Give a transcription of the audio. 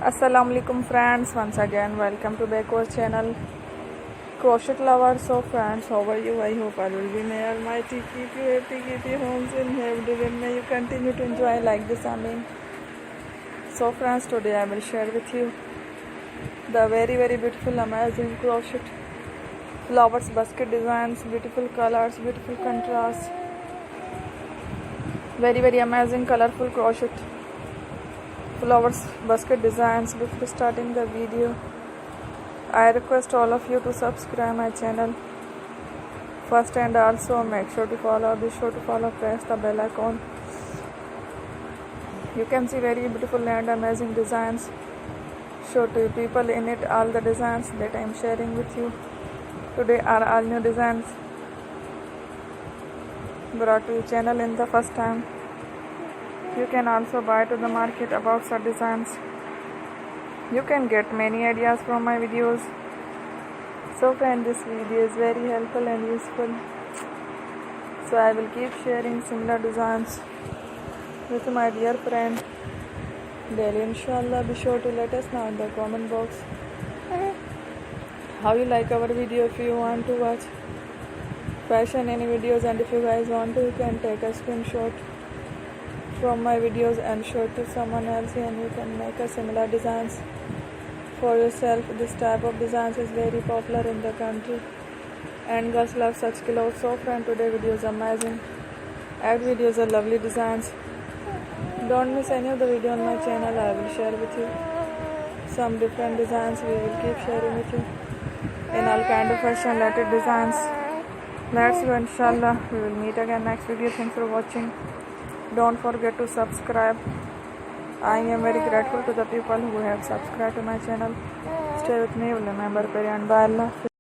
Assalamualaikum friends, once again welcome to back our channel crochet lovers. So friends, how are you? I hope I will be may almighty keep you happy, keep you homes in health, and may you continue to enjoy like this. So friends, today I will share with you the very beautiful amazing crochet flowers basket designs, beautiful colors, beautiful contrast, very amazing colorful crochet flowers basket designs. Before starting the video, I request all of you to subscribe my channel first, and also make sure to follow, press the bell icon. You can see very beautiful and amazing designs. Show to you people in it. All the designs that I am sharing with you today are all new designs brought to your channel in the first time. You can also buy to the market about such designs. You can get many ideas from my videos. So friend, this video is very helpful and useful. So I will keep sharing similar designs with my dear friend daily, inshallah. Be sure to let us know in the comment box how you like our video. If you want to watch fashion any videos, and if you guys want to, you can take a screenshot from my videos and show it to someone else, and you can make a similar designs for yourself. This type of designs is very popular in the country and girls love such clothes. So friend, today video is amazing. Add videos are lovely designs. Don't miss any of the video on my channel. I will share with you some different designs. We will keep sharing with you in all kind of fashion related designs. Let's go, inshallah. We will meet again next video. Thanks for watching. Don't forget to subscribe. I am very grateful to the people who have subscribed to my channel. Stay with me. Remember, pray and bye. Allah.